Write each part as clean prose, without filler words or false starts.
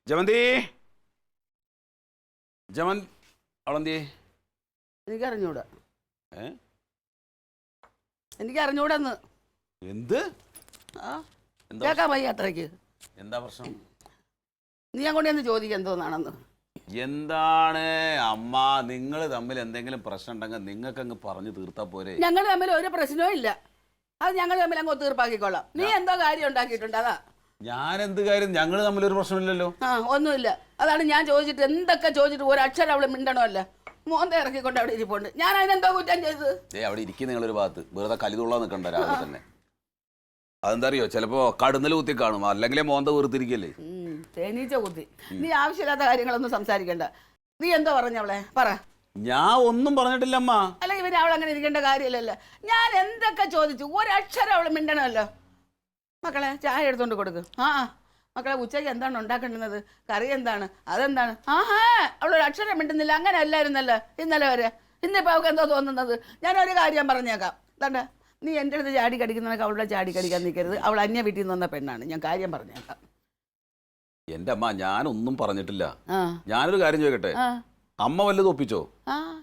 ജമന്തി അവളെന്തി? എനിക്കറിഞ്ഞൂടാ. എനിക്കറിഞ്ഞൂടെന്ന്. എന്ത് കേക്കാൻ വയ്യ അത്രയ്ക്ക്. എന്താ പ്രശ്നം? നീ അങ്ങോട്ട് എന്ന് ചോദിക്കുക എന്തോന്നാണെന്ന്. എന്താണ് അമ്മ, നിങ്ങൾ തമ്മിൽ എന്തെങ്കിലും പ്രശ്നം ഉണ്ടെങ്കിൽ നിങ്ങൾക്ക് അങ്ങ് പറഞ്ഞു തീർത്താ പോരെ? ഞങ്ങൾ തമ്മിൽ ഒരു പ്രശ്നവും ഇല്ല. അത് ഞങ്ങൾ തമ്മിൽ അങ്ങ് തീർപ്പാക്കിക്കൊള്ളാം. നീ എന്തോ കാര്യം ഉണ്ടാക്കിയിട്ടുണ്ട് അതാ. ഞാൻ എന്ത് കാര്യം? ഞങ്ങൾ തമ്മിലൊരു പ്രശ്നമില്ലല്ലോ. ഒന്നുമില്ല. അതാണ് ഞാൻ ചോദിച്ചിട്ട് എന്തൊക്കെ ചോദിച്ചിട്ട് ഒരക്ഷരം അവള് മിണ്ടണമല്ല. മോന്ത ഇറക്കിക്കൊണ്ട് അവിടെ ഇരിപ്പുണ്ട്. ഞാൻ അതിനെന്തോ കുറ്റം ചെയ്തത്? അവിടെ ഇരിക്കും നിങ്ങളൊരു ഭാഗത്ത്. വെറുതെ കലിതുള്ളാൻ നിൽക്കണ്ട രാവിലെ തന്നെ. അതെന്താ അറിയോ, ചിലപ്പോ കടുന്നല് കുത്തി കാണും, അല്ലെങ്കിലേ മോന്ത വീർത്തിരിക്കല്ലേ. തേനീച്ച കുത്തി. നീ ആവശ്യമില്ലാത്ത കാര്യങ്ങളൊന്നും സംസാരിക്കണ്ട. നീ എന്തോ പറഞ്ഞവളെ പറ. ഞാൻ ഒന്നും പറഞ്ഞിട്ടില്ല അമ്മ. അല്ലെങ്കിൽ ഇവര് അവളങ്ങനെ ഇരിക്കേണ്ട കാര്യമില്ലല്ലോ. ഞാൻ എന്തൊക്കെ ചോദിച്ചു, ഒരക്ഷരം അവള് മിണ്ടണമല്ലോ. മക്കളെ ചായ എടുത്തോണ്ട് കൊടുക്ക്. മക്കളെ ഉച്ചയ്ക്ക് എന്താണ് ഉണ്ടാക്കേണ്ടുന്നത്? കറി എന്താണ്? അതെന്താണ്? അവളൊരു അക്ഷരം മിണ്ടുന്നില്ല. അങ്ങനെ അല്ലായിരുന്നല്ലോ ഇന്നലെ വരെ. ഇന്നിപ്പോൾ അവൾക്ക് എന്തോ തോന്നുന്നത്? ഞാനൊരു കാര്യം പറഞ്ഞേക്കാം. എന്താ, നീ എൻ്റെ അടുത്ത് ചാടി കടിക്കുന്നതൊക്കെ അവളുടെ ചാടി കടിക്കാൻ നിൽക്കരുത്. അവൾ അന്യ വീട്ടിൽ നിന്ന് വന്ന പെണ്ണാണ്. ഞാൻ കാര്യം പറഞ്ഞേക്കാം. എന്റെ അമ്മ ഞാനൊന്നും പറഞ്ഞിട്ടില്ല. ഞാനൊരു കാര്യം ചോദിക്കട്ടെ, അമ്മ വല്ലതും ഒപ്പിച്ചോ?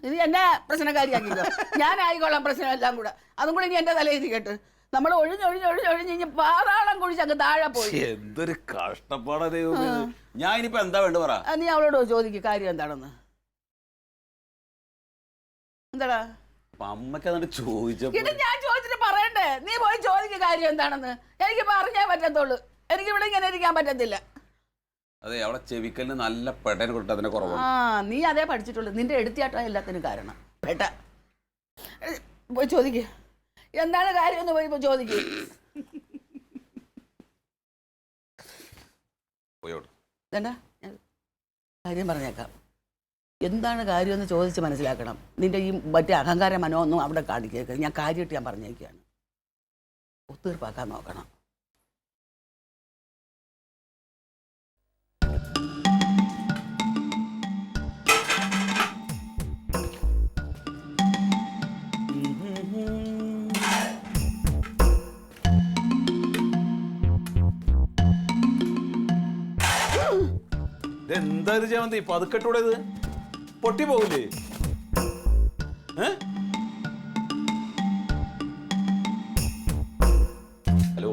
ഇനി എന്നെ പ്രശ്നക്കാരിയാക്കിക്കോ. ഞാനായിക്കോളാം പ്രശ്നം എല്ലാം കൂടെ. അതും കൂടെ ഇനി എൻ്റെ തലയിരിക്കട്ടെ. നമ്മൾ ഒഴിഞ്ഞൊഴിഞ്ഞ് പാതാളം കുഴിച്ച് അങ്ങ് താഴെ പോയി. എന്തൊരു കഷ്ടപ്പാടാ ദൈവമേ. ഞാൻ ഇനിയിപ്പോ എന്താ വേണ്ട പറ. നീ അവളോട് ചോദിക്കും കാര്യം എന്താണെന്ന്. എന്താടാ അമ്മക്ക് എന്നിട്ട് ചോദിച്ചപ്പോ ഞാൻ ചോദിച്ചിട്ട് പറയണ്ടേ? നീ പോയി ചോദിക്കുക കാര്യം എന്താണെന്ന്. എനിക്ക് പറഞ്ഞേ പറ്റത്തുള്ളൂ. എനിക്ക് ഇവിടെ ഇങ്ങനെ ഇരിക്കാൻ പറ്റത്തില്ല. അതെ, അവളെ ചെവിക്കലിന് നല്ല പെടൻ കൊടുത്ത് അതിനെ കുറവാണ്. നീ അതേ പഠിച്ചിട്ടുള്ളൂ. നിന്റെ എടുത്തിയാട്ടോ എല്ലാത്തിനും കാരണം. പെട്ട പോയി ചോദിക്കുക എന്താണ് കാര്യം എന്ന് പോയി ചോദിക്കുക. എന്താ കാര്യം പറഞ്ഞേക്കാം. എന്താണ് കാര്യമെന്ന് ചോദിച്ച് മനസ്സിലാക്കണം. നിന്റെ ഈ മറ്റേ അഹങ്കാര മനോന്നും അവിടെ കാണിക്കുക. ഞാൻ കാര്യമായിട്ട് ഞാൻ പറഞ്ഞേക്കുകയാണ്. ഒത്തീർപ്പാക്കാൻ നോക്കണം. എന്താ ജമന്തി പതുക്കെട്ടൂടെ? ഇത് പൊട്ടി പോകില്ലേ? ഹലോ,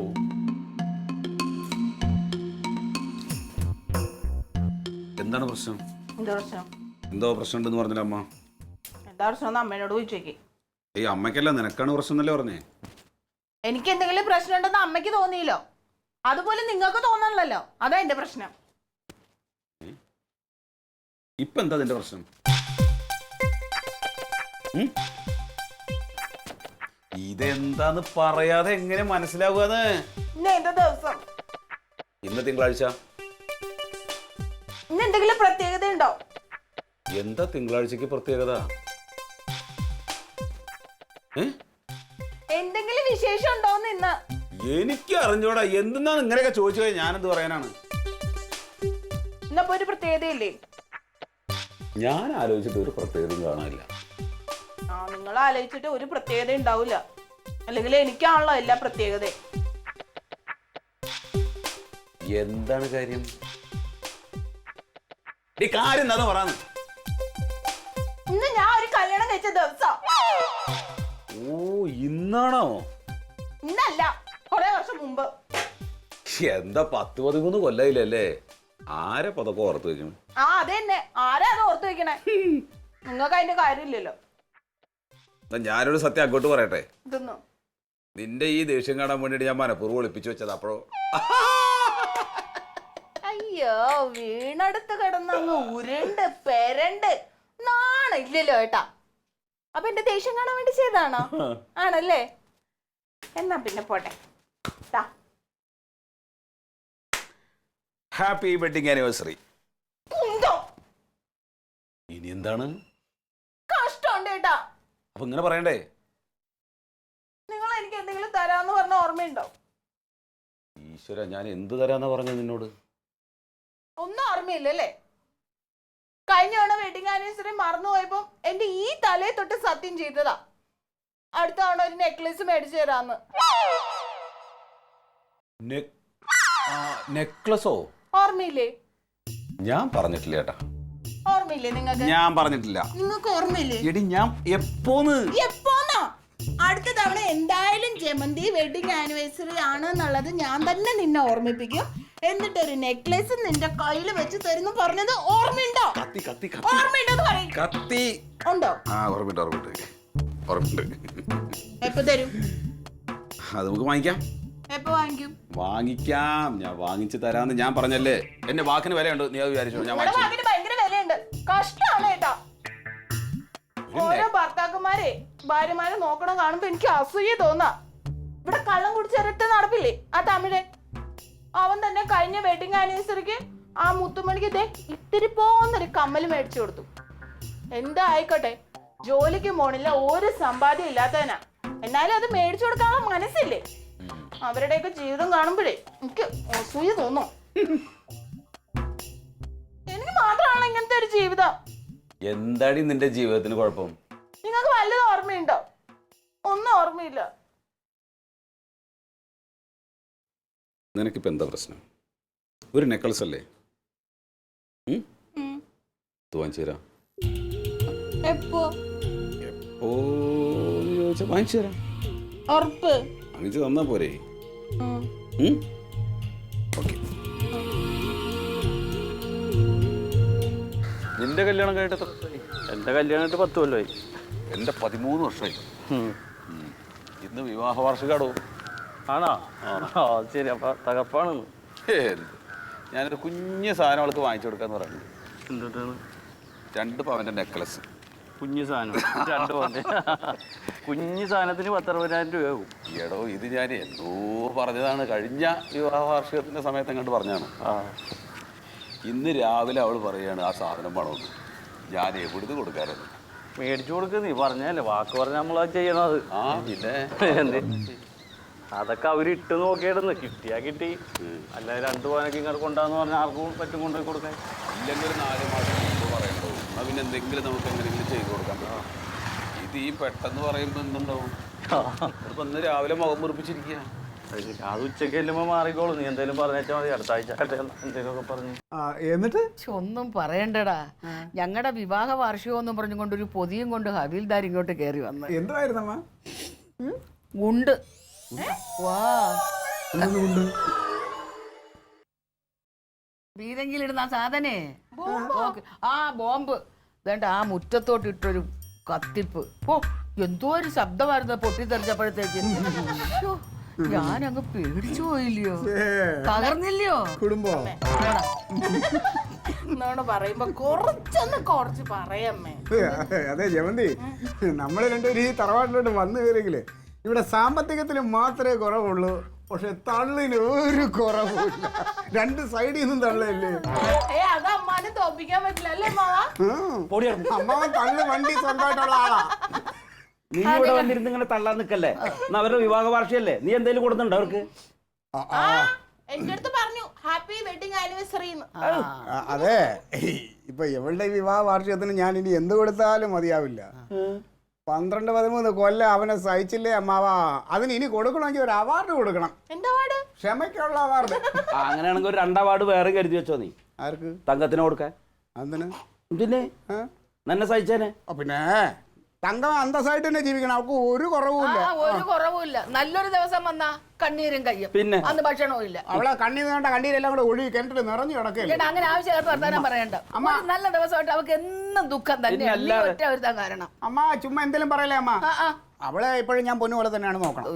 എന്താണ് പ്രശ്നം? എന്തോ പ്രശ്നം ഉണ്ടെന്ന് പറഞ്ഞില്ല അമ്മ. എന്താ പ്രശ്നം അമ്മയോട് ചോദിച്ചേക്ക്. ഈ അമ്മയ്ക്കല്ല നിനക്കാണ് പ്രശ്നം എന്നല്ലേ പറഞ്ഞേ? എനിക്ക് എന്തെങ്കിലും പ്രശ്നം ഉണ്ടെന്ന് അമ്മയ്ക്ക് തോന്നിയില്ലോ, അതുപോലെ നിങ്ങൾക്ക് തോന്നണല്ലോ. അതാ എന്റെ പ്രശ്നം. ഇപ്പൊ എന്താ നിന്റെ പ്രശ്നം? ഇതെന്താന്ന് പറയാതെ എങ്ങനെ മനസ്സിലാവുക? ദിവസം ഇന്ന് തിങ്കളാഴ്ച. ഇന്ന് എന്തെങ്കിലും പ്രത്യേകത ഉണ്ടോ? എന്താ തിങ്കളാഴ്ചക്ക് പ്രത്യേകത? എന്തെങ്കിലും വിശേഷം ഉണ്ടോന്ന് ഇന്ന്? എനിക്ക് അറിഞ്ഞോടാ. എന്തെന്നാണ് ഇങ്ങനെയൊക്കെ ചോദിച്ചു പോയി ഞാനെന്ത് പറയാനാണ്? ഇന്നപ്പോ ഒരു പ്രത്യേകതയില്ലേ? ഞാൻ ആലോചിച്ചിട്ട് ഒരു പ്രത്യേകതയും കാണാനില്ല. നിങ്ങൾ ആലോചിച്ചിട്ട് ഒരു പ്രത്യേകത ഉണ്ടാവില്ല. അല്ലെങ്കിൽ എനിക്കാണല്ലോ എല്ലാ പ്രത്യേകത. എന്താണ് കാര്യം? കാര്യം എന്താന്ന് പറയാന്ന്. ഇന്ന് ഞാൻ ഒരു കല്യാണം കഴിച്ച ദിവസം. ഓ, ഇന്നാണോ? ഇന്നല്ല, കുറെ വർഷം മുമ്പ്. എന്താ 10-13 കൊല്ലായില്ലേ? ആരെ പതൊക്കെ ഓർത്ത് വെക്കണം? അതെന്നെ, ആരാ അത് ഓർത്ത് വെക്കണേ? നിങ്ങൾക്ക് അതിന്റെ കാര്യമില്ലല്ലോ. ഞാനൊരു സത്യം അങ്ങോട്ട് പറയട്ടെ. ഇതൊന്നും നിന്റെ ഈ ദേഷ്യം കാണാൻ വേണ്ടിട്ട് ഞാൻ മനഃപൂർവ്വം ഒളിപ്പിച്ചു വെച്ചത്. അപ്പോഴോ അയ്യോ, വീണടുത്ത് കിടന്നങ്ങ് ഉരുണ്ട് പെരണ്ട് നാണില്ലല്ലോ ഏട്ടാ. അപ്പൊ എന്റെ ദേഷ്യം കാണാൻ വേണ്ടി ചെയ്താണോ? ആണല്ലേ? എന്നാ പിന്നെ പോട്ടെ. Happy wedding anniversary. ഇനി എന്താണ്? കഷ്ടമുണ്ട് ഏട്ടാ. അപ്പൊ ഇങ്ങനെ പറയണ്ടേ? നിങ്ങൾ എനിക്ക് എന്തെങ്കിലും തരാന്ന് പറഞ്ഞ ഓർമ്മയുണ്ടോ? ഈശ്വര, ഞാൻ എന്ത് തരാന്നാ പറഞ്ഞത് നിന്നോട്? ഒന്നും ഓർമ്മയില്ലല്ലേ? കഴിഞ്ഞ തവണ വെഡിങ് ആനിവേഴ്സറി മറന്നുപോയപ്പോ എന്റെ ഈ തലയെ തൊട്ട് സത്യം ചെയ്തതാ അടുത്ത തവണ ഒരു നെക്ലേസ് മേടിച്ചു തരാന്ന്. നെക്ലസോ? ഓർമ്മയില്ലേ? ഞാൻ പറഞ്ഞിട്ടില്ല ചേട്ടാ, ഓർമ്മയില്ലേ നിങ്ങൾക്ക്? ഞാൻ പറഞ്ഞിട്ടില്ല. നിങ്ങൾക്ക് ഓർമ്മയില്ലേ? എടി ഞാൻ എപ്പോന്ന് എപ്പോന്നോ? അടുത്ത തവണ എന്തായാലും ജമന്തി വെഡിങ് ആനിവേഴ്സറി ആണെന്നുള്ളത് ഞാൻ തന്നെ നിന്നെ ഓർമ്മിപ്പിക്കും. എന്നിട്ട് ഒരു നെക്ലേസ് നിന്റെ കയ്യിൽ വെച്ച് തരുന്നു പറഞ്ഞത് ഓർമ്മയുണ്ടോ? കത്തി കത്തി ഓർമ്മയുണ്ടോ പറയും. കത്തി ഉണ്ടോ? ആ ഓർമ്മയുണ്ട്. എപ്പോ തരും? അത് നമുക്ക് വാങ്ങിക്കാം. എപ്പോ വാങ്ങിക്കും? വാങ്ങിക്കാം, ഞാൻ വാങ്ങിച്ചു തരാന്ന് ഞാൻ പറഞ്ഞല്ലേ. എന്റെ വാക്കിന് വിലയുണ്ട്, നീ അത് വിചാരിച്ചോ. ഞാൻ നിങ്ങളുടെ വാക്കിന് ഭയങ്കര വിലയുണ്ട്. കഷ്ടാണ് കേട്ടാ. ഓരോ ഭർത്താക്കന്മാരെ ഭാര്യമാരെ നോക്കണം കാണുമ്പോ എനിക്ക് അസൂയ തോന്നാ. ഇവിടെ കള്ളം കുടിച്ചിരട്ട് നടപ്പില്ലേ ആ തമിഴൻ, അവൻ തന്നെ കഴിഞ്ഞ വെഡിങ് ആനിവേഴ്സറിക്ക് ആ മുത്തുമണിക്ക് ഇതേ ഇത്തിരി പോന്നൊരു കമ്മല് മേടിച്ചു കൊടുത്തു. എന്താ ആയിക്കോട്ടെ, ജോലിക്ക് പോണില്ല, ഒരു സമ്പാദ്യം ഇല്ലാത്തവനാ, എന്നാലും അത് മേടിച്ചു കൊടുക്കാനുള്ള മനസ്സില്ലേ? അവരുടെയൊക്കെ ജീവിതം കാണുമ്പോഴേ എനിക്ക് അസൂയ തോന്നും. എനിക്ക് മാത്രമാണ് ഇങ്ങനത്തെ ഒരു ജീവിതം. എന്താടി നിന്റെ ജീവിതത്തിന് കുഴപ്പം? നിങ്ങൾക്ക് വല്ലതും ഓർമ്മയുണ്ടോ? ഒന്നും ഓർമ്മയില്ല. നിനക്കിപ്പോ എന്താ പ്രശ്നം? ഒരു നെക്ലസ് അല്ലേ? വാങ്ങിച്ചു തരാം. എപ്പോ? എപ്പോ ചോദിച്ചാ വാങ്ങിച്ചു തരാം. ഉറപ്പ്? വാങ്ങിച്ചു തന്നാ പോരെ? ഓക്കെ. നിന്റെ കല്യാണം കഴിഞ്ഞിട്ട് എത്ര വർഷമായി? എൻ്റെ കല്യാണം കഴിഞ്ഞിട്ട് 10 കൊല്ലമായി. എൻ്റെ 13 വർഷമായി. ഇന്ന് വിവാഹ വാർഷികാടോ? ആണോ? ആ ശരി, അപ്പൊ തകർപ്പാണ്. ഞാനൊരു കുഞ്ഞ് സാധനം അവൾക്ക് വാങ്ങിച്ചു കൊടുക്കാന്ന് പറയുന്നത്. എന്തിട്ടാണ്? 2 പവൻ്റെ നെക്ലസ്. കുഞ്ഞു സാധനം 2 പവൻ്റെ? കുഞ്ഞു സാധനത്തിന് 10,000 രൂപയാകും. എടോ, ഇത് ഞാൻ എന്തോ പറഞ്ഞതാണ്, കഴിഞ്ഞ വിവാഹ വാർഷികത്തിൻ്റെ സമയത്ത് അങ്ങോട്ട് പറഞ്ഞാണ്. ഇന്ന് രാവിലെ അവൾ പറയാണ് ആ സാധനം വേണമെന്ന്. ഞാൻ എവിടുന്ന് കൊടുക്കാറുണ്ട്? മേടിച്ചു കൊടുക്കുക, നീ പറഞ്ഞല്ലേ, വാക്ക് പറഞ്ഞ നമ്മളത് ചെയ്യണത്. ആ പിന്നെ അതൊക്കെ അവർ ഇട്ട് നോക്കിയിടുന്നു, കിട്ടിയാ കിട്ടി. അല്ലാതെ 2 പവനൊക്കെ ഇങ്ങോട്ട് കൊണ്ടാന്ന് പറഞ്ഞാൽ ആർക്കും പറ്റും കൊണ്ടുപോയി കൊടുക്കാൻ. ഇല്ലെങ്കിൽ ഒരു 4 മാസം മുമ്പ് പറയണ്ടോ? എന്നാൽ പിന്നെ എന്തെങ്കിലും നമുക്ക് എങ്ങനെയെങ്കിലും ചെയ്ത് കൊടുക്കാൻ പറ്റും. ഇത് ഈ പെട്ടെന്ന് പറയുമ്പോൾ എന്തുണ്ടാവും? ഇപ്പം ഇന്ന് രാവിലെ മുഖം മുറിപ്പിച്ചിരിക്കുക. അത് ഉച്ചയ്ക്ക് ചെല്ലുമ്പോൾ മാറിക്കോളൂ. നീ എന്തെങ്കിലും പറഞ്ഞാൽ മതി, അടുത്ത ആഴ്ച എന്തെങ്കിലുമൊക്കെ പറഞ്ഞു. എന്നിട്ട് ഒന്നും പറയണ്ടടാ, ഞങ്ങളുടെ വിവാഹ വാർഷികം എന്നും പറഞ്ഞുകൊണ്ട് ഒരു പൊതിയും കൊണ്ട് ഹവീൽദാർ ഇങ്ങോട്ട് കയറി വന്ന്. എന്തായിരുന്നമ്മ? ഉണ്ട്. വാ, വീതെങ്കിലിടുന്ന ആ സാധനേ, ആ ബോംബ് വേണ്ട, ആ മുറ്റത്തോട്ട് ഇട്ടൊരു കത്തിപ്പ്. ഓ, എന്തോ ഒരു ശബ്ദമായിരുന്നു പൊട്ടിത്തെറിച്ചപ്പോഴത്തേക്ക്. ഞാനങ്ങ് പേടിച്ചു പോയില്ലയോ, തകർന്നില്ലയോ കുടുംബം? എന്നോട് പറയുമ്പോ കുറച്ച് പറയമ്മേ. അതെ ജമന്തി, നമ്മൾ രണ്ടുപേരും ഈ തറവാട്ടിലോട്ട് വന്നു കയറിയെങ്കിലേ ഇവിടെ സാമ്പത്തികത്തിന് മാത്രമേ കുറവുള്ളൂ, പക്ഷെ തള്ളിന് ഒരു കുറവില്ല. 2 സൈഡിൽ നിന്നും തള്ളല്ലേ. അത് അമ്മാനെ തോപ്പിക്കാൻ പറ്റില്ല അല്ലേ അമ്മാവൻ തള്ളു വണ്ടി സ്വന്തമായിട്ടുള്ള ആളാ. നീ ഇവിടെ വന്നിരുന്ന് ഇങ്ങനെ തള്ളാൻ നിൽക്കല്ലേ? അവരുടെ വിവാഹ വാർഷികല്ലേ, നീ എന്തെങ്കിലും കൊടുക്കുന്നുണ്ടോ അവർക്ക്? എന്റെ അടുത്ത് പറഞ്ഞു ഹാപ്പി വെഡിങ് ആനിവേഴ്സറി. അതെ, ഇപ്പൊ എവളുടെ വിവാഹ വാർഷികത്തിന് ഞാൻ ഇനി എന്ത് കൊടുത്താലും മതിയാവില്ല. 12-13 കൊല്ലം അവനെ സഹിച്ചില്ലേ അമ്മാവാ. അതിന് ഇനി കൊടുക്കണമെങ്കിൽ ഒരു അവാർഡ് കൊടുക്കണം. എന്താ അവാർഡ്? ക്ഷമയ്ക്കുള്ള അവാർഡ്. അങ്ങനെയാണെങ്കിൽ ഒരു 2 അവാർഡ് വേറെ കരുതി വെച്ചോ. നീ ആർക്ക്? തങ്കത്തിന് കൊടുക്കാൻ. എന്തിന്? പിന്നെ നന്നെ സഹിച്ചേനെ. പിന്നെ തങ്കം അന്തസ്സായിട്ട് തന്നെ ജീവിക്കണം, അവൾക്ക് ഒരു കുറവുമില്ല. ഒരു കുറവുമില്ല. നല്ലൊരു ദിവസം വന്നാ കണ്ണീരും കയ്യും, പിന്നെ അന്ന് ഭക്ഷണവും ഇല്ല. അവളെ കണ്ണീർ വേണ്ട, കണ്ണീരെല്ലാം കൂടെ ഒഴുകി കിണറ്റിൽ നിറഞ്ഞു കിടക്കല്ലേ. അങ്ങനെ ആവശ്യമായിട്ട് വർത്താനം പറയണ്ട. നല്ല ദിവസമായിട്ട് അവൾക്ക് എന്നും ദുഃഖം തന്നെ ഒറ്റ ഒരുത്താൻ കാരണം. അമ്മ ചുമ്മാ എന്തെങ്കിലും പറയലേ അമ്മ. അവളെ ഇപ്പോഴും ഞാൻ പൊന്നു പോലെ തന്നെയാണ് നോക്കണം.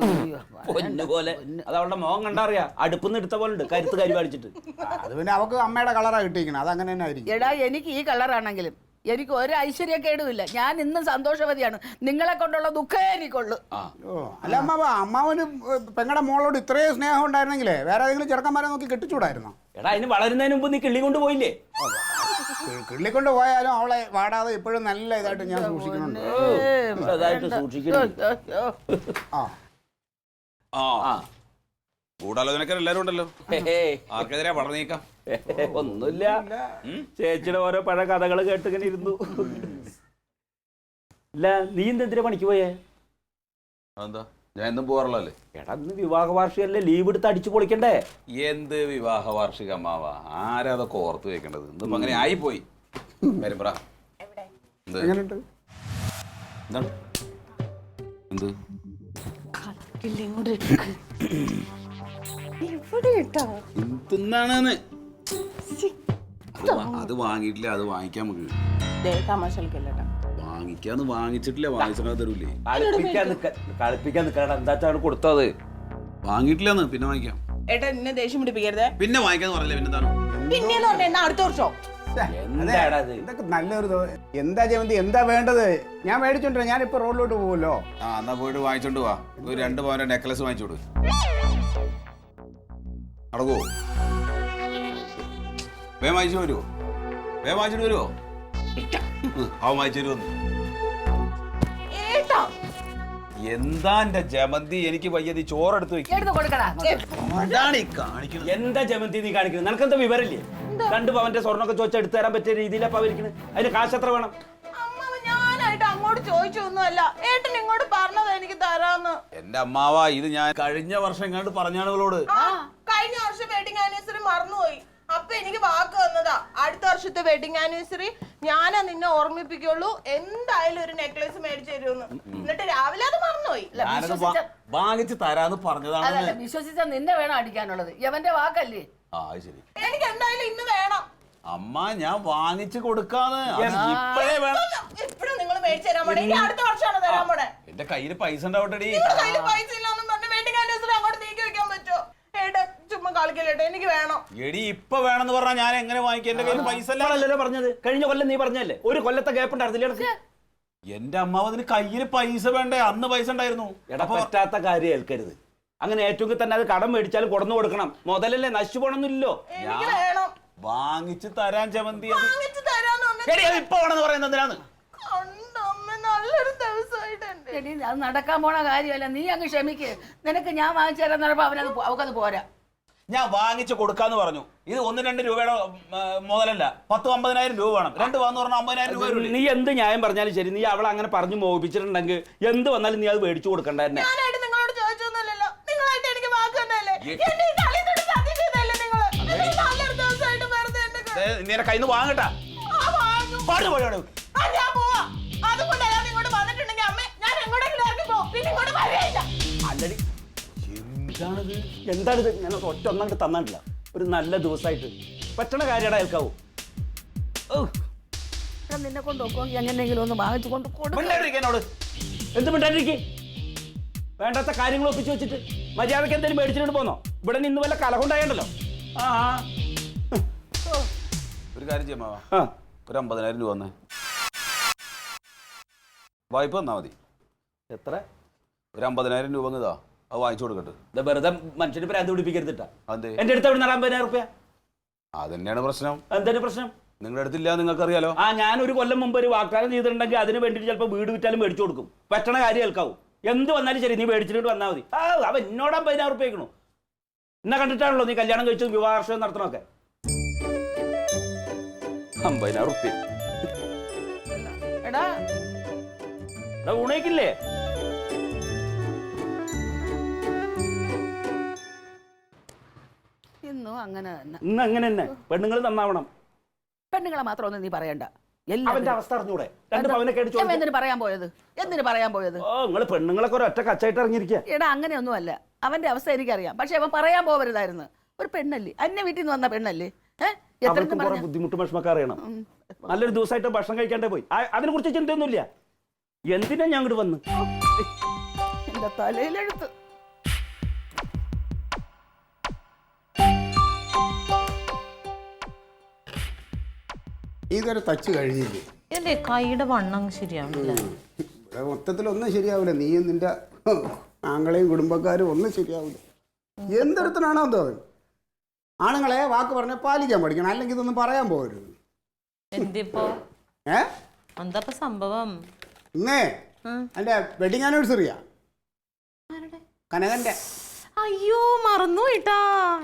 പൊന്നുപോലെ അത് അവളുടെ മുഖം കണ്ടറിയാ, അടുപ്പിന്ന് എടുത്ത പോലെ ഉണ്ട്, കരുത്ത് കരിവാടിച്ചിട്ട്. അത് പിന്നെ അവക്ക് അമ്മയുടെ കളറാ കിട്ടിയിരിക്കണം, അത് അങ്ങനെ തന്നെ ആയിരിക്കും. എടാ, എനിക്ക് ഈ കളറാണെങ്കിലും എനിക്ക് ഒരു ഐശ്വര്യക്കേടുമില്ല. ഞാൻ ഇന്നും സന്തോഷവതിയാണ്. നിങ്ങളെ കൊണ്ടുള്ള ദുഃഖമേ എനിക്കുള്ളൂ. അല്ല അമ്മാവ, അമ്മാവന് പെങ്ങളുടെ മോളോട് ഇത്രയും സ്നേഹം ഉണ്ടായിരുന്നെങ്കിലേ വേറെ ഏതെങ്കിലും ചെറുക്കന്മാരെ നോക്കി കെട്ടിച്ചൂടായിരുന്നോ? എടാ, അതിന് വളരുന്നതിന് മുമ്പ് നീ കിള്ളി കൊണ്ട് പോയില്ലേ? കിള്ളിക്കൊണ്ട് പോയാലും അവളെ വാടാതെ ഇപ്പോഴും നല്ല ഇതായിട്ട് ഞാൻ സൂക്ഷിക്കുന്നുണ്ട്. ഗൂഢാലോചനക്കാർ എല്ലാരും ഉണ്ടല്ലോ. ആർക്കെതിരെ പടർ നീക്കാം? ഒന്നുമില്ല, ചേച്ചിയുടെ ഓരോ പഴയ കഥകൾ കേട്ടിങ്ങനെ ഇരുന്നു. ഇല്ല, നീ എന്തെന്തിനാ പണിക്ക് പോയേ? എന്താ ഞാൻ എന്നും പോകാറുള്ളല്ലേ. എടാ ഇന്ന് വിവാഹ വാർഷികല്ലേ, ലീവ് എടുത്ത് അടിച്ചു പൊളിക്കണ്ടേ? എന്ത് വിവാഹ വാർഷിക അമ്മാവ, ആരാ അതൊക്കെ ഓർത്ത് വെക്കേണ്ടത്? ഇന്നിപ്പോ അങ്ങനെ ആയിപ്പോയി. വരുമ്പറ എന്ത് എങ്ങനെയുണ്ട്? എന്താണ് എന്ത് എന്തിന്നാണെന്ന് അത് വാങ്ങിയിട്ടില്ല, അത് വാങ്ങിക്കാൻ നമുക്ക് വാങ്ങിക്കാന്ന് വാങ്ങിച്ചിട്ടില്ല, വാങ്ങിച്ചാൽ തരൂലേ. കളിപ്പിക്കാൻ നിൽക്കണ എന്താച്ചാണ് കൊടുത്തത്. വാങ്ങിയിട്ടില്ലെന്ന്, പിന്നെ വാങ്ങിക്കാം. ഏട്ടാ എന്നെ ദേഷ്യം പിടിപ്പിക്കരുത്. പിന്നെ വാങ്ങിക്കാന്ന് പറഞ്ഞില്ല, പിന്നെന്താണ്? പിന്നെന്ന് പറഞ്ഞാ എന്നാ അടുത്ത വർഷം എന്താടാ ഇത്? ഇതൊക്കെ നല്ലൊരു എന്താ ജയന്തി, എന്താ വേണ്ടത്? ഞാൻ മേടിച്ചോണ്ടിരാ, ഞാനിപ്പോ റോഡിലോട്ട് പോകുമല്ലോ. ആ എന്നാ പോയിട്ട് വാങ്ങിച്ചോണ്ട് വാ. ഒരു 2 പവന്റെ നെക്ലസ് വാങ്ങിച്ചോട്. നടക്കുവോ? വേഗം വാങ്ങിച്ചു വരുമോ? വേഗം വാങ്ങിച്ചിട്ട് വരുമോ? അവൻ വാങ്ങിച്ചു വരുമോ? ഏട്ടാ എന്താ എന്റെ ജമന്തി, എനിക്ക് വയ്യത് ചോറെടുത്ത് വെക്കും. എടുത്ത് കൊടുക്കടാ. എന്താണ് ഈ കാണിക്കുന്നത്? എന്താ ജമന്തി നീ കാണിക്കുന്നത്? നിനക്കെന്താ വിവരമില്ലേ? 2 പവന്റെ സ്വർണ്ണമൊക്കെ ചോദിച്ചാൽ എടുത്തു തരാൻ പറ്റിയ രീതിയിലാണ് പവരിക്കുന്നത്. അതിന് കാശ് എത്ര വേണം? അമ്മാവ ഞാനായിട്ട് അങ്ങോട്ട് ചോദിച്ചൊന്നുമല്ല, ഏട്ടൻ ഇങ്ങോട്ട് പറഞ്ഞത് എനിക്ക് തരാന്ന്. എന്റെ അമ്മാവ, ഇത് ഞാൻ കഴിഞ്ഞ വർഷം എങ്ങാണ്ട് പറഞ്ഞാണ് ഇവളോട്. കഴിഞ്ഞ വർഷം വെഡിങ് ആനിവേഴ്സറി മറന്നുപോയി. അപ്പൊ എനിക്ക് വാക്ക് വന്നതാ, അടുത്ത വർഷത്തെ വെഡിങ് ആനിവേഴ്സറി ഞാനാ നിന്നെ ഓർമ്മിപ്പിക്കുള്ളൂ, എന്തായാലും ഒരു നെക്ലേസ് മേടിച്ചു തരുമെന്ന്. എന്നിട്ട് രാവിലെ അത് മറന്നുപോയി. ഞാനത് വാങ്ങിച്ച് തരാന്ന് പറഞ്ഞതാണ്. അതല്ല, വിശ്വസിച്ച നിന്നെ വേണം അടിക്കാനുള്ളത്, യവന്റെ വാക്കല്ലേ. ആ ശരി. എനിക്ക് എന്തായാലും ഇന്ന് വേണം. അമ്മ ഞാൻ വാങ്ങിച്ചു കൊടുക്കാന്ന്. ഇപ്പഴേ വേണം. ഇപ്പഴും നിങ്ങൾ മേടിച്ചു തരാൻ പോണേ, ഇനി അടുത്ത വർഷമാണ് തരാൻ പോണേ. എന്റെ കയ്യില് പൈസ ഉണ്ടാവട്ടെടി. നിങ്ങളുടെ കയ്യിൽ പൈസ ഇല്ലാന്നും പറഞ്ഞ് വെഡിങ് ആനിവേഴ്സറി അങ്ങോട്ട് നീക്കി വെക്കാൻ പറ്റുമോ? ഏട്ടാ ചുമ്മാ കളിക്കല്ലേട്ടാ, എനിക്ക് വേണം. എടി ഇപ്പൊ വേണമെന്ന് പറഞ്ഞാൽ ഞാൻ എങ്ങനെ വാങ്ങിക്കും? എന്റെ കയ്യിൽ പൈസ അല്ലല്ലോ പറഞ്ഞത്, കഴിഞ്ഞ കൊല്ലം നീ പറഞ്ഞല്ലേ, ഒരു കൊല്ലത്തെ ഗ്യാപ്പ് ഉണ്ടായിരുന്നില്ല. എന്റെ അമ്മാവ് അതിന് കയ്യില് പൈസ വേണ്ടേ? അന്ന് പൈസ ഉണ്ടായിരുന്നു. എടാ പറ്റാത്ത കാര്യം ഏൽക്കരുത്. അങ്ങനെ ഏറ്റവും തന്നെ അത് കടം മേടിച്ചാലും കൊടുന്നു കൊടുക്കണം. മുതലല്ലേ, നശിച്ചു പോണമെന്നില്ലല്ലോ. എനിക്ക് വേണം. വാങ്ങിച്ചു തരാൻ ജമന്തി. വാങ്ങിച്ചു തരാന്ന് പറഞ്ഞിട്ട് എടി അത് ഇപ്പൊ വേണമെന്ന് പറയുന്നത് എന്തിനാണ്? കണ്ടമ്മ നല്ലൊരു ദിവസമായിട്ടുണ്ട്. എടി, അത് നടക്കാൻ പോണ കാര്യമല്ല, നീ അങ്ങ് ക്ഷമിക്ക്. നിനക്ക് ഞാൻ വാങ്ങിച്ചു തരാൻ പറഞ്ഞപ്പോ അവക്കത് പോരാ. ഞാൻ വാങ്ങിച്ചു കൊടുക്കാന്ന് പറഞ്ഞു. ഇത് 1-2 രൂപയുടെ മുതലല്ല, 10-50,000 രൂപ വേണം. 2 വാന്ന് പറഞ്ഞാൽ 50,000 രൂപ വരും. നീ എന്ത് ന്യായം പറഞ്ഞാലും ശരി, നീ അവളെ അങ്ങനെ പറഞ്ഞു മോഹിപ്പിച്ചിട്ടുണ്ടെങ്കിൽ എന്ത് വന്നാലും നീ അത് മേടിച്ചു കൊടുക്കണ്ട തന്നെ. ഞാനായിട്ട് നിങ്ങളോട് ചോദിച്ചൊന്നുമല്ലല്ലോ, നിങ്ങളായിട്ട് എനിക്ക് വാക്ക് തന്നല്ലേ. എന്നെ ഈ കളിത്തോട് സത്യം ചെയ്തല്ലേ നിങ്ങള്. എന്നിട്ട് നല്ലൊരു ദിവസമായിട്ട് വെറുതെ എന്നെ നിന്റെ കയ്യിൽ നിന്ന് വാങ്ങട്ടാ. വാങ്ങും. ഞാൻ പോവാ. അതുകൊണ്ട് അയാൾ ഇങ്ങോട്ട് വന്നിട്ടുണ്ടെങ്കിൽ അമ്മ ഞാൻ എങ്ങോട്ടെങ്കിലും ഇറങ്ങി പോകും, പിന്നെ ഇങ്ങോട്ട് വരികയില്ല. അല്ലടി, എന്താണിത്? ഞാൻ ഒറ്റ തന്നിട്ടില്ല. ഒരു നല്ല ദിവസമായിട്ട് പറ്റണ കാര്യടാ ഏൽക്കാവൂ. നിന്നെ കൊണ്ട് നോക്കുമെങ്കിൽ എങ്ങനെയെങ്കിലും ഒന്ന് വാങ്ങിച്ചു കൊണ്ട് കൊടുക്കും. എന്നോട് എന്ത് മിണ്ടാണ്ടിരിക്കേ? വേണ്ടാത്ത കാര്യങ്ങൾ ഒപ്പിച്ച് വെച്ചിട്ട് മര്യാദക്ക് എന്തെങ്കിലും മേടിച്ചിട്ട് പോന്നോ? ഇവിടെ നിന്ന് വല്ല കലഹുണ്ടായണ്ടല്ലോ. ഒരു കാര്യം ചെയ്യാമാവാ, ആ ഒരു 50,000 രൂപ വന്നേ. വായ്പ തന്നാ മതി. എത്ര? ഒരു 50,000 രൂപ ഇതാ, അത് വാങ്ങിച്ചു കൊടുക്കട്ടെ. വെറുതെ മനുഷ്യന് പ്രാന്ത് പിടിപ്പിക്കരുതിട്ടാ. അതെ, എന്റെ അടുത്ത് എവിടെ 50,000 റുപ്യ? അതന്നെയാണ് പ്രശ്നം. എന്തൊരു പ്രശ്നം? നിങ്ങളുടെ അടുത്തില്ല, നിങ്ങൾക്കറിയാലോ. ഞാൻ ഒരു കൊല്ലം മുമ്പ് ഒരു വാഗ്ദാനം ചെയ്തിട്ടുണ്ടെങ്കിൽ അതിന് വേണ്ടിയിട്ട് ചിലപ്പോൾ വീട് വിറ്റാലും മേടിച്ചു കൊടുക്കും. പറ്റണ കാര്യം കേൾക്കാവൂ. എന്ത് വന്നാലും ശരി, നീ മേടിച്ചിട്ട് വന്നാൽ മതി. അവൻ എന്നോട് 50,000 റുപ്യ വെക്കണു. എന്നെ കണ്ടിട്ടാണല്ലോ നീ കല്യാണം കഴിച്ചതും വിവാഹർഷം നടത്തണമൊക്കെ. 50,000 റുപ്യ എടാ ഊണേക്കില്ലേ? ഇന്നും അങ്ങനെ തന്നെ. ഇന്ന് അങ്ങനെ തന്നെ പെണ്ണുങ്ങൾ നന്നാവണം. പെണ്ണുങ്ങളെ മാത്രം ഒന്നും നീ പറയണ്ട. അവന്റെ അവസ്ഥ അറിഞ്ഞൂടെ? 2 പവനൊക്കെ അടിച്ചു. എന്തിനു പറയാൻ പോയത്? എന്തിനു പറയാൻ പോയത്? നിങ്ങൾ പെണ്ണുങ്ങളൊക്കെ ഒരു ഒറ്റ കച്ചായിട്ട് ഇറങ്ങിയിരിക്കുക. എടാ അങ്ങനെയൊന്നുമല്ല, അവന്റെ അവസ്ഥ എനിക്കറിയാം. പക്ഷെ അവൻ പറയാൻ പോകരുതായിരുന്നു. ഒരു പെണ്ണല്ലേ, അന്യ വീട്ടിൽ നിന്ന് വന്ന പെണ്ണല്ലേ. അവർക്കും കുറെ ബുദ്ധിമുട്ട് വിഷമൊക്കെ അറിയണം. നല്ലൊരു ദിവസമായിട്ട് ഭക്ഷണം കഴിക്കാണ്ടേ പോയി. അതിനെ കുറിച്ച് ചിന്തയൊന്നുമില്ല. എന്തിനാ ഞാൻ ഇങ്ങോട്ട് വന്ന്? എന്റെ തലയിലെഴുത്ത്. ഇതൊരു തച്ച് കഴിഞ്ഞില്ലേ? എന്റെ കൈയുടെ വണ്ണം ശരിയാവില്ല. ഇവിടെ മൊത്തത്തിലൊന്നും ശരിയാവില്ല. നീയും നിന്റെ ആങ്ങളെയും കുടുംബക്കാരും ഒന്നും ശരിയാവില്ല. എന്തെടുത്തനാണോ എന്തോ അത്. ആണുങ്ങളെ വാക്ക് പറഞ്ഞാൽ പാലിക്കാൻ പഠിക്കണം, അല്ലെങ്കിൽ ഇതൊന്നും പറയാൻ പോകരുത്. എന്തിപ്പോ എന്താ സംഭവം? ഇന്നേ എൻ്റെ വെഡിങ് ആനിവേഴ്സറിയാ, കനകന്റെ. അയ്യോ മറന്നു പോയിട്ടാ.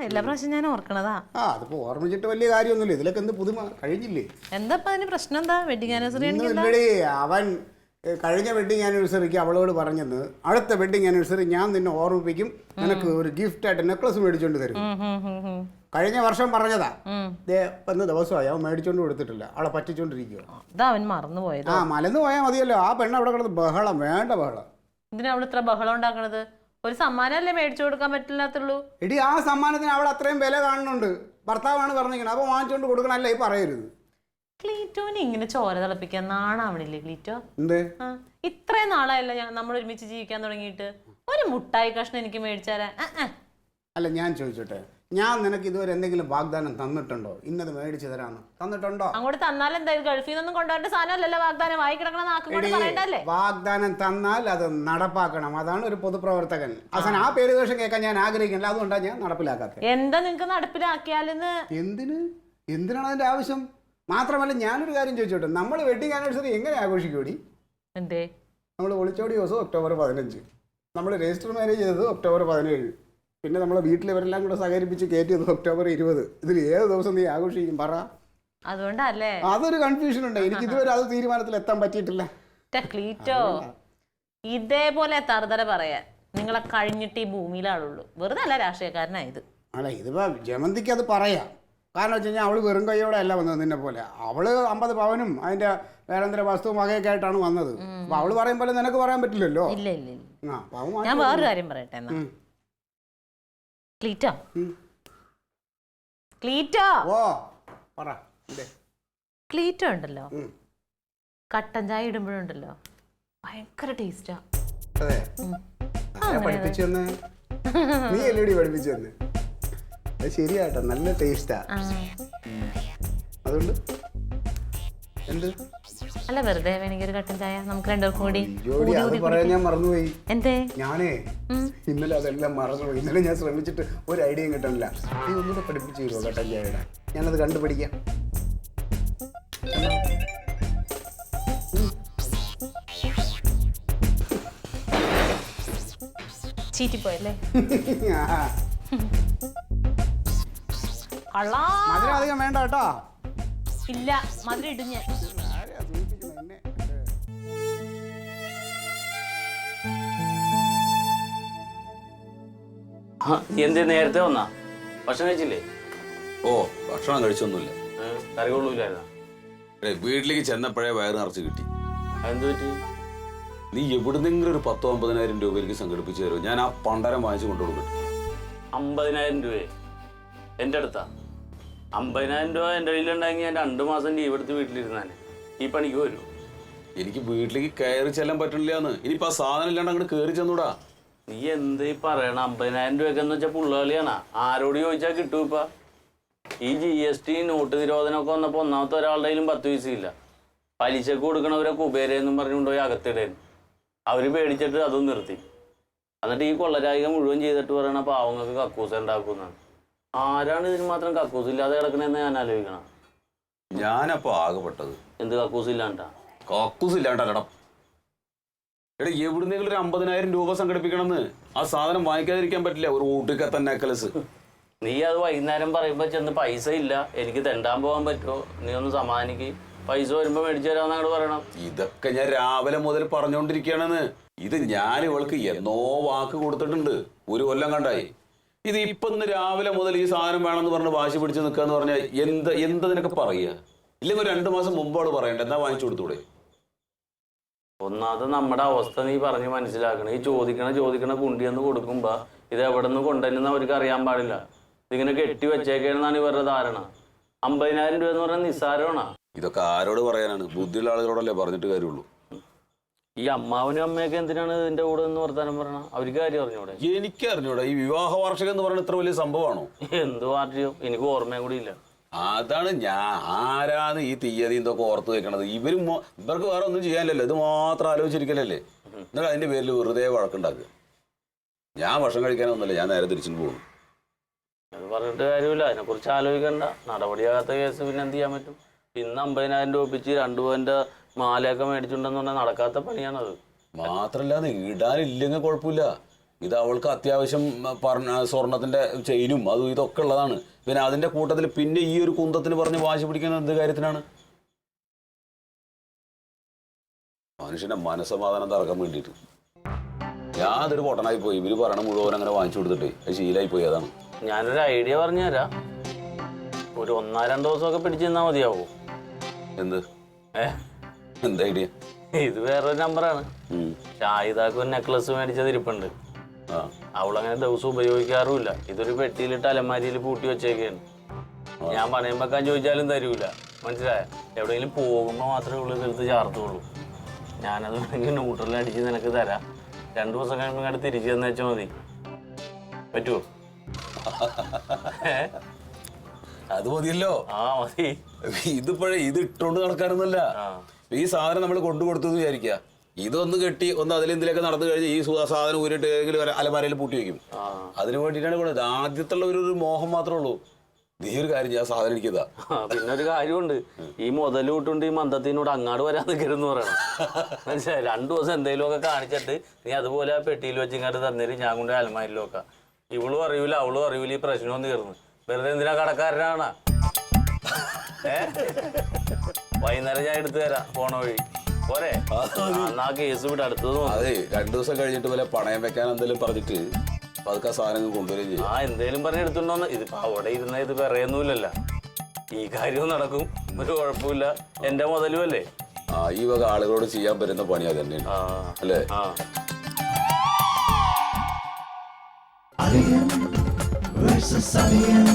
എല്ലാ പ്രാവശ്യം ഞാൻ ഓർക്കണതാ. അതിപ്പോ ഓർമ്മിച്ചിട്ട് വലിയ കാര്യമൊന്നുമില്ല. ഇതിലൊക്കെ എന്ത് പുതുമ കഴിഞ്ഞില്ലേ? എന്താ അതിന് പ്രശ്നം? എന്താ വെഡിങ് ആനിവേഴ്സറി? ഇല്ലടി, അവൻ കഴിഞ്ഞ വെഡിങ് ആനിവേഴ്സറിക്ക് അവളോട് പറഞ്ഞത് അടുത്ത വെഡിങ് ആനിവേഴ്സറി ഞാൻ നിന്നെ ഓർമ്മിപ്പിക്കും, നിനക്ക് ഒരു ഗിഫ്റ്റായിട്ട് നെക്ലസ് മേടിച്ചോണ്ട് തരും. കഴിഞ്ഞ വർഷം പറഞ്ഞതാ. ഇന്ന് ദിവസമായി അവൻ മേടിച്ചോണ്ട് കൊടുത്തിട്ടില്ല. അവളെ പറ്റിച്ചോണ്ടിരിക്കുക. അവൻ മറന്നുപോയത്. മലന്ന് പോയാൽ മതിയല്ലോ. ആ പെണ്ണ് അവിടെ കിടന്ന് ബഹളം, വേണ്ട ബഹളം. ഇതിന് അവൾ ഇത്ര ബഹളം ഉണ്ടാക്കണത്? ഒരു സമ്മാനമല്ലേ മേടിച്ചു കൊടുക്കാൻ പറ്റില്ലാത്തുള്ളൂ. എടി, ആ സമ്മാനത്തിന് അവൾ അത്രയും വില കാണുന്നുണ്ട്. ഭർത്താവാണ് പറഞ്ഞിരിക്കുന്നത്, അപ്പോൾ വാങ്ങിച്ചോണ്ട് കൊടുക്കണല്ലേ ഈ പറയരുത്. ക്ലീറ്റോനെ ഇങ്ങനെ ചോര തിളപ്പിക്കാൻ നാണാവണില്ലേ ക്ലീറ്റോ? എന്ത് ഇത്രയും നാളായല്ല നമ്മൾ ഒരുമിച്ച് ജീവിക്കാൻ തുടങ്ങിയിട്ട്. ഒരു മുട്ടായി കഷ്ണം എനിക്ക് മേടിച്ചാരാ? അല്ല, ഞാൻ ചോദിച്ചോട്ടെ, ഞാൻ നിനക്ക് ഇതുവരെ എന്തെങ്കിലും വാഗ്ദാനം തന്നിട്ടുണ്ടോ? ഇന്നത് മേടിച്ചു തരാന്ന് തന്നിട്ടുണ്ടോ? അങ്ങോട്ട് തന്നാൽ എന്തായാലും ഗൾഫിൽ നിന്നും കൊണ്ടുവരേണ്ട സാധനമല്ലല്ലോ വാഗ്ദാനം. വായി കിടക്കണ നാക്കും പറയണ്ടല്ലേ? വാഗ്ദാനം തന്നാൽ അത് നടപ്പാക്കണം. അതാണ് ഒരു പൊതുപ്രവർത്തകൻ. അവസാനം ആ പേര് ദോഷം കേൾക്കാൻ ഞാൻ ആഗ്രഹിക്കണില്ല. അതുകൊണ്ടാണ് ഞാൻ നടപ്പിലാക്കാത്തത്. എന്താ നിങ്ങക്ക് നടപ്പിലാക്കിയാലെന്ന്? എന്തിനാണ് അതിന്റെ ആവശ്യം? മാത്രമല്ല, ഞാനൊരു കാര്യം ചോദിച്ചോട്ടെ, നമ്മൾ വെഡിങ് ആനിവേഴ്സറി എങ്ങനെ ആഘോഷിക്കൂടി? എന്തേ? നമ്മൾ ഒളിച്ചോടി ദിവസം ഒക്ടോബർ 15, നമ്മൾ രജിസ്റ്റർ മാരേജ് ചെയ്തത് ഒക്ടോബർ 17, പിന്നെ നമ്മളെ വീട്ടിലിവരെല്ലാം കൂടെ സഹകരിപ്പിച്ച് കയറ്റിയത് ഒക്ടോബർ 20. ഇതിൽ ഏത് ദിവസം നീ ആഘോഷിക്കും പറ? അതുകൊണ്ടല്ലേ അതൊരു കൺഫ്യൂഷൻ ഉണ്ട്. എനിക്ക് ഇതുവരെ അത് തീരുമാനത്തിൽ എത്താൻ പറ്റിയിട്ടില്ല. ക്ലീറ്റോ, ഇതേപോലെ തറുതല പറയാൻ നിങ്ങളെ കഴിഞ്ഞിട്ട് ഈ ഭൂമിയിലാളുള്ളൂ. വെറുതെ അല്ല രാഷ്ട്രീയക്കാരനായത്. അല്ല, ഇതിപ്പോ ജമന്തിക്ക് അത് പറയാം. കാരണം വെച്ച് കഴിഞ്ഞാൽ അവള് വെറും കൈയോടെ അല്ല വന്നത് നിന്നെ പോലെ. അവള് 50 പവനും അതിന്റെ വേറെന്തര വസ്തുവും വകയൊക്കെ ആയിട്ടാണ് വന്നത്. അപ്പൊ അവള് പറയും പോലെ നിനക്ക് പറയാൻ പറ്റില്ലല്ലോ. ഇല്ല ഇല്ല ഇല്ല. ഞാൻ വേറൊരു കാര്യം പറയട്ടെ എന്നാ. ക്ലീറ്റോ, ക്ലീറ്റോ, ഓ പറ. ക്ലീറ്റോ ഉണ്ടല്ലോ, കട്ടൻ ചായ ഇടുമ്പോഴുണ്ടല്ലോ ഭയങ്കര ടേസ്റ്റാ. അതെ, പഠിപ്പിച്ചു തന്നെ. നീ എല്ലടി പഠിപ്പിച്ചു തന്നെ. അത് ശരിയാട്ടോ, നല്ല ടേസ്റ്റാ. അതുകൊണ്ട് എന്ത്? അല്ല, വെറുതെ വേണമെങ്കിൽ ഒരു കട്ടൻ ചായ നമുക്ക് രണ്ടുപേർക്കും കൂടി. അത് പറയാൻ ഞാൻ മറന്നുപോയി. എന്തേ? ഞാനേ ഇന്നലെ അതെല്ലാം മറന്നുപോയി. ഇന്നലെ ഞാൻ ശ്രമിച്ചിട്ട് ഒരു ഐഡിയയും കിട്ടണില്ല. നീ ഒന്നുകൂടെ പഠിപ്പിച്ചു തരുമോ കട്ടൻ ചായയുടെ? ഞാനത് കണ്ടുപിടിക്കാം. ചീറ്റിപ്പോയല്ലേ? മധുരം അധികം വേണ്ട കേട്ടോ. ഇല്ല, മധുരം ഇടും ഞാൻ. എന്തേ നേരത്തെ വന്നാ? ഭക്ഷണം കഴിച്ചില്ലേ? ഓ, ഭക്ഷണം കഴിച്ചൊന്നുമില്ല. കറി കൊള്ളൂലായിരുന്നാ? വീട്ടിലേക്ക് ചെന്നപ്പോഴേ വയറ് നിറച്ച് കിട്ടി. എന്ത് പറ്റി? നീ എവിടുന്നെങ്കിലും ഒരു 10-50,000 രൂപ എനിക്ക് സംഘടിപ്പിച്ചു തരുമോ? ഞാൻ ആ പണ്ടരം വാങ്ങിച്ചു കൊണ്ടുകൊടുക്കട്ടെ. 50,000 രൂപയെ എൻ്റെ അടുത്താ? 50,000 രൂപ എൻ്റെ കയ്യിലുണ്ടെങ്കിൽ ഞാൻ 2 മാസം ലീവ് എടുത്ത് വീട്ടിലിരുന്നാണ്. ഈ പണിക്ക് വരൂ? എനിക്ക് വീട്ടിലേക്ക് കയറി ചെല്ലാൻ പറ്റില്ലാന്ന്. ഇനിയിപ്പോൾ ആ സാധനം ഇല്ലാണ്ട് അങ്ങോട്ട് കയറി ചെന്നൂടാ. നീ എന്താ ഈ പറയണ? 50,000 രൂപയ്ക്കെന്ന് വെച്ചാൽ പുള്ളകളിയാണാ? ആരോട് ചോദിച്ചാൽ കിട്ടൂ? ഇപ്പൊ ഈ GST നോട്ട് നിരോധനമൊക്കെ വന്നപ്പോൾ ഒന്നാമത്തെ ഒരാളുടെ കയ്യിലും 10 പൈസ ഇല്ല. പലിശക്ക് കൊടുക്കണവരെ കുബേരെന്നും പറഞ്ഞുകൊണ്ടുപോയി അകത്തിടേന്. അവർ പേടിച്ചിട്ട് അതും നിർത്തി. എന്നിട്ട് ഈ കൊള്ളരായിക മുഴുവൻ ചെയ്തിട്ട് പറയണ പാവങ്ങൾക്ക് കക്കൂസ ഉണ്ടാക്കുന്നതാണ്. ആരാണ് ഇതിന് മാത്രം കക്കൂസ് ഇല്ലാതെ കിടക്കണെന്ന് ഞാൻ ആലോചിക്കണം. ഞാനപ്പോ ആകെപ്പെട്ടത് എന്ത് കക്കൂസ് ഇല്ലാണ്ടാ? കക്കൂസ് ഇല്ലാണ്ടല്ലടാ. എടാ, എവിടുന്നെങ്കിലും ഒരു 50,000 രൂപ സംഘടിപ്പിക്കണമെന്ന്. ആ സാധനം വാങ്ങിക്കാതിരിക്കാൻ പറ്റില്ല. ഒരു ഊട്ടിക്കത്ത നെക്ലസ്. നീ അത് വൈകുന്നേരം പറയുമ്പോ ചെന്ന് പൈസ ഇല്ല, എനിക്ക് തെണ്ടാൻ പോകാൻ പറ്റുമോ, നീ ഒന്ന് സമാധാനിക്ക്, പൈസ വരുമ്പോ മേടിച്ചു തരാന്ന് അങ്ങോട്ട് പറയണം. ഇതൊക്കെ ഞാൻ രാവിലെ മുതൽ പറഞ്ഞുകൊണ്ടിരിക്കുകയാണെന്ന്. ഇത് ഞാൻ ഇവൾക്ക് എന്നോ വാക്ക് കൊടുത്തിട്ടുണ്ട്. 1 കൊല്ലം കണ്ടായി. ഇത് ഇപ്പൊ ഇന്ന് രാവിലെ മുതൽ ഈ സാധനം വേണമെന്ന് പറഞ്ഞ് വാശി പിടിച്ച് നിൽക്കാന്ന് പറഞ്ഞാൽ എന്തതിനൊക്കെ പറയുക? ഇല്ലെങ്കിൽ 2 മാസം മുമ്പോട് പറയണ്ട, എന്നാ വാങ്ങിച്ചു കൊടുത്തൂടെ? ഒന്നാമത് നമ്മുടെ അവസ്ഥ നീ പറഞ്ഞ് മനസ്സിലാക്കണം. ഈ ചോദിക്കണ കുണ്ടിയെന്ന് കൊടുക്കുമ്പോ ഇത് എവിടെ നിന്ന് കൊണ്ടുവരുന്ന അവർക്ക് അറിയാൻ പാടില്ല. ഇതിങ്ങനെ കെട്ടി വെച്ചേക്കാണെന്നാണ് ഇവരുടെ ധാരണ. 50,000 രൂപ എന്ന് പറഞ്ഞാൽ നിസ്സാരമാണ്. ഇതൊക്കെ ആരോട് പറയാനാണ്? ബുദ്ധിയുള്ള ആളുകളോടല്ലേ പറഞ്ഞിട്ട് കാര്യമുള്ളൂ. ഈ അമ്മാവനും അമ്മയൊക്കെ എന്തിനാണ് ഇതിന്റെ കൂടെ നിന്ന് വർത്താനം പറയണ? അവർക്ക് കാര്യം അറിഞ്ഞൂടെ? എനിക്ക് അറിഞ്ഞൂടാ. ഈ വിവാഹ വാർഷികം എന്ന് പറയുന്നത് ഇത്ര വലിയ സംഭവമാണോ? എന്ത് വാർഷികം? എനിക്ക് ഓർമ്മയും കൂടി ഇല്ല. അതാണ് ഞാൻ ആരാന്ന് ഈ തീയതി ഇതൊക്കെ ഓർത്ത് വെക്കണത്. ഇവർക്ക് വേറെ ഒന്നും ചെയ്യാനില്ലല്ലോ, ഇത് മാത്രം ആലോചിച്ചിരിക്കലല്ലേ. എന്നിട്ട് അതിന്റെ പേരിൽ വെറുതെ വഴക്കുണ്ടാക്കുക. ഞാൻ ഭക്ഷണം കഴിക്കാനൊന്നുമില്ല, ഞാൻ നേരെ തിരിച്ചു പോകും. അത് പറഞ്ഞിട്ട് കാര്യമില്ല, അതിനെക്കുറിച്ച് ആലോചിക്കണ്ട. നടപടിയാകാത്ത കേസ് പിന്നെ എന്ത് ചെയ്യാൻ പറ്റും? ഇന്ന് 50,000 രൂപ ഒപ്പിച്ച് 2 പവന്റെ മാലയൊക്കെ മേടിച്ചിട്ടുണ്ടെന്ന് പറഞ്ഞാൽ നടക്കാത്ത പണിയാണത്. മാത്രല്ല ഇടാനില്ലെങ്കിൽ കുഴപ്പമില്ല. ഇത് അവൾക്ക് അത്യാവശ്യം സ്വർണത്തിന്റെ ചെയിനും അതും ഇതൊക്കെ ഉള്ളതാണ്. പിന്നെ അതിന്റെ കൂട്ടത്തിൽ പിന്നെ ഈ ഒരു കുന്തത്തിന് പറഞ്ഞ് വാശി പിടിക്കുന്നത് എന്ത് കാര്യത്തിനാണ്? മനുഷ്യന്റെ മനസ്സമാധാനം തറക്കാൻ വേണ്ടിയിട്ട്. ഞാൻ അതൊരു പൊട്ടനായി പോയി. ഇവര് പറയണ മുഴുവൻ അങ്ങനെ വാങ്ങിച്ചു കൊടുത്തിട്ടേ അത് ശീലായി പോയി. അതാണ്. ഞാനൊരു ഐഡിയ പറഞ്ഞു തരാം. ഒരു 1-2 ദിവസമൊക്കെ പിടിച്ചു നിന്നാ മതിയാവോ? എന്ത് ഏ എന്താ ഐഡിയ? ഇത് വേറൊരു നമ്പറാണ്. ഷാഹിദാക്ക് ഒരു നെക്ലസ് മേടിച്ചത് ഇരിപ്പുണ്ട്. അവളങ്ങനെ ദിവസം ഉപയോഗിക്കാറുമില്ല. ഇതൊരു പെട്ടിയിലിട്ട് അലമാരിയിൽ പൂട്ടി വെച്ചേക്കാണ്. ഞാൻ പണയം വെക്കാൻ ചോദിച്ചാലും തരൂല. മനസ്സിലായ? എവിടെയെങ്കിലും പോകുമ്പോൾ മാത്രമേ ഉള്ളൂ ഇതെടുത്ത് ചാർത്തുള്ളൂ. ഞാനത് വേണമെങ്കിൽ ന്യൂട്രലിൽ അടിച്ച് നിനക്ക് തരാം. 2 ദിവസം കഴിയുമ്പോൾ ഇങ്ങോട്ട് തിരിച്ചു തന്നു വെച്ചാൽ മതി. പറ്റുമോ? അത് മതിയല്ലോ. ആ മതി. ഇതിപ്പോഴേ ഇത് ഇട്ടോണ്ട് നടക്കാനൊന്നുമല്ല. ഈ സാധനം നമ്മൾ കൊണ്ടു കൊടുത്തെന്ന് വിചാരിക്കുക. ഇതൊന്ന് കെട്ടി ഒന്ന് അതിലെന്തിലൊക്കെ നടന്നു കഴിഞ്ഞ് ഈ സാധനം ഊരിട്ട് ഏതെങ്കിലും അലമാരയിൽ പൂട്ടി വെക്കും. അതിന് വേണ്ടിയിട്ടാണ് കൊണ്ടത്. ആദ്യത്തുള്ള ഒരു മോഹം മാത്രമേ ഉള്ളൂ. നീ ഒരു കാര്യം ചെയ്യാൻ സാധനം എനിക്കതാ. പിന്നെ ഒരു കാര്യമുണ്ട്. ഈ മുതൽ വിട്ടുകൊണ്ട് ഈ മന്ദത്തിനോട് അങ്ങാട് വരാൻ നിൽക്കരുതെന്ന് പറയണം. മനസ്സിലായി? 2 ദിവസം എന്തെങ്കിലുമൊക്കെ കാണിച്ചിട്ട് നീ അതുപോലെ ആ പെട്ടിയിൽ വെച്ച് ഇങ്ങോട്ട് തന്നേരും. ഞാൻ കൊണ്ട് അലമാരിൽ വെക്കാം. ഇവളും അറിയൂല അവളും അറിയൂല. ഈ പ്രശ്നമൊന്നും തീർന്നു. വെറുതെ എന്തിനാ കടക്കാരനാണ്? വൈകുന്നേരം ഞാൻ എടുത്തു തരാം പോണ വഴി. പോരെ? എന്നാ കേസ് വിട്ട് അടുത്തത്. അതെ 2 ദിവസം കഴിഞ്ഞിട്ട് പോലെ പണയം വെക്കാൻ എന്തെങ്കിലും പറഞ്ഞിട്ട് അതൊക്കെ സാധനങ്ങൾ കൊണ്ടുവരികയും ചെയ്യും. എന്തേലും പറഞ്ഞ് എടുത്തുണ്ടോന്ന്. ഇതിപ്പോ അവിടെ ഇരുന്ന ഇത് പറയുന്നില്ലല്ലോ. ഈ കാര്യവും നടക്കും. ഒരു കുഴപ്പമില്ല. എന്റെ മുതലും അല്ലേ. ഈ വക ആളുകളോട് ചെയ്യാൻ പറ്റുന്ന പണി അത് തന്നെയാണ് അല്ലേ? Versus Alien.